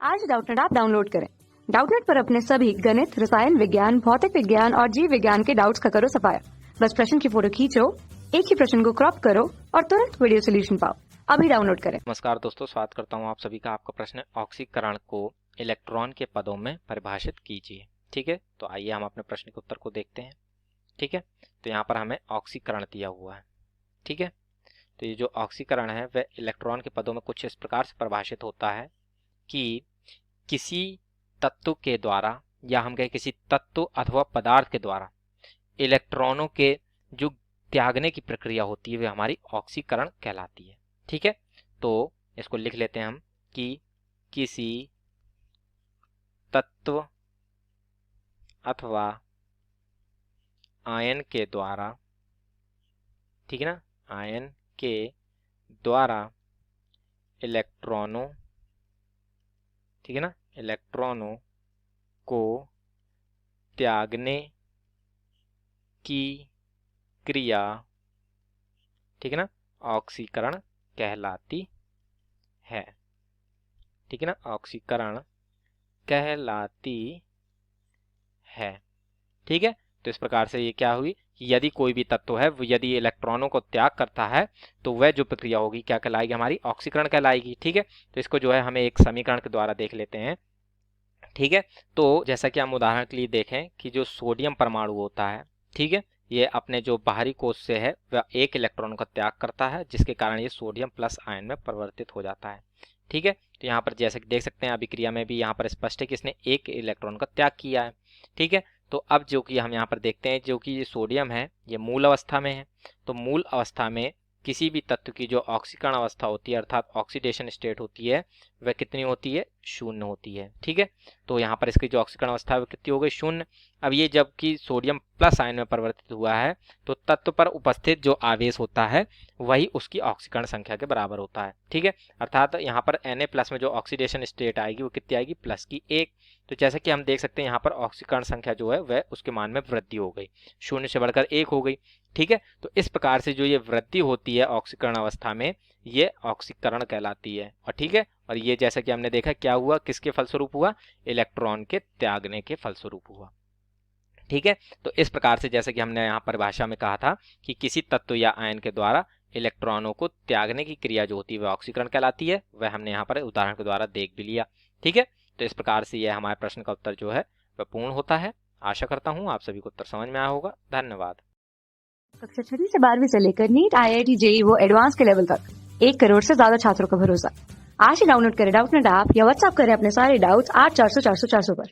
आज Doubtnut app download करें। Doubtnut पर अपने सभी गणित, रसायन विज्ञान, भौतिक विज्ञान और जीव विज्ञान के डाउट्स का करो सफाया। बस प्रश्न की फोटो खींचो, एक ही प्रश्न को क्रॉप करो और तुरंत वीडियो सोल्यूशन पाओ। अभी डाउनलोड करें। नमस्कार दोस्तों, स्वागत करता हूं आप सभी का। आपका प्रश्न ऑक्सीकरण को इलेक्ट्रॉन के पदों में परिभाषित कीजिए। ठीक है, तो आइए हम अपने प्रश्न के उत्तर को देखते हैं। ठीक है, तो यहाँ पर हमें ऑक्सीकरण दिया हुआ है। ठीक है, तो ये जो ऑक्सीकरण है वह इलेक्ट्रॉन के पदों में कुछ इस प्रकार से परिभाषित होता है कि किसी तत्व के द्वारा या हम कहें किसी तत्व अथवा पदार्थ के द्वारा इलेक्ट्रॉनों के जो त्यागने की प्रक्रिया होती है वह हमारी ऑक्सीकरण कहलाती है। ठीक है, तो इसको लिख लेते हैं हम कि किसी तत्व अथवा आयन के द्वारा, ठीक है ना, आयन के द्वारा इलेक्ट्रॉनों, ठीक है ना, इलेक्ट्रॉनों को त्यागने की क्रिया, ठीक है ना, ऑक्सीकरण कहलाती है। ठीक है ना, ऑक्सीकरण कहलाती है। ठीक है, तो इस प्रकार से ये क्या हुई कि यदि कोई भी तत्व है वो यदि इलेक्ट्रॉनों को त्याग करता है तो वह जो प्रक्रिया होगी क्या कहलाएगी, हमारी ऑक्सीकरण कहलाएगी। ठीक है, तो इसको जो है हमें एक समीकरण के द्वारा देख लेते हैं। ठीक है, तो जैसा कि हम उदाहरण के लिए देखें कि जो सोडियम परमाणु होता है, ठीक है, ये अपने जो बाहरी कोश से है वह एक इलेक्ट्रॉन का त्याग करता है, जिसके कारण ये सोडियम प्लस आयन में परिवर्तित हो जाता है। ठीक है, तो यहाँ पर जैसे कि देख सकते हैं अभिक्रिया में भी यहाँ पर स्पष्ट है कि इसने एक इलेक्ट्रॉन का त्याग किया है। ठीक है, तो अब जो कि हम यहाँ पर देखते हैं जो कि ये सोडियम है ये मूल अवस्था में है, तो मूल अवस्था में किसी भी तत्व की जो ऑक्सीकरण अवस्था होती है अर्थात ऑक्सीडेशन स्टेट होती है वह कितनी होती है, शून्य होती है। ठीक है, तो यहाँ पर इसकी जो ऑक्सीकरण अवस्था है वह कितनी हो गई, शून्य। अब ये जबकि सोडियम प्लस आयन में परिवर्तित हुआ है तो तत्व पर उपस्थित जो आवेश होता है वही उसकी ऑक्सीकरण संख्या के बराबर होता है। ठीक है, अर्थात यहाँ पर Na+ में जो ऑक्सीडेशन स्टेट आएगी वो कितनी आएगी, प्लस की 1। तो जैसे कि हम देख सकते हैं यहाँ पर ऑक्सीकरण संख्या जो है वह उसके मान में वृद्धि हो गई, शून्य से बढ़कर 1 हो गई। ठीक है, तो इस प्रकार से जो ये वृद्धि होती है ऑक्सीकरण अवस्था में ये ऑक्सीकरण कहलाती है। और ठीक है, और ये जैसा कि हमने देखा क्या हुआ, किसके फलस्वरूप हुआ, इलेक्ट्रॉन के त्यागने के फलस्वरूप हुआ। ठीक है, तो इस प्रकार से जैसे कि हमने यहाँ परिभाषा में कहा था कि किसी तत्व या आयन के द्वारा इलेक्ट्रॉनों को त्यागने की क्रिया जो होती है वह ऑक्सीकरण कहलाती है, वह हमने यहाँ पर उदाहरण के द्वारा देख भी लिया। ठीक है, तो इस प्रकार से यह हमारे प्रश्न का उत्तर जो है वह पूर्ण होता है। आशा करता हूँ आप सभी को उत्तर समझ में आया होगा। धन्यवाद। कक्षा 6 से 12वीं से लेकर नीट, IIT, JEE वो एडवांस के लेवल तक 1 करोड़ से ज्यादा छात्रों का भरोसा। आज ही डाउनलोड करें डाउटनेट ऐप या व्हाट्सएप करें अपने सारे डाउट्स 8400 400 400 पर।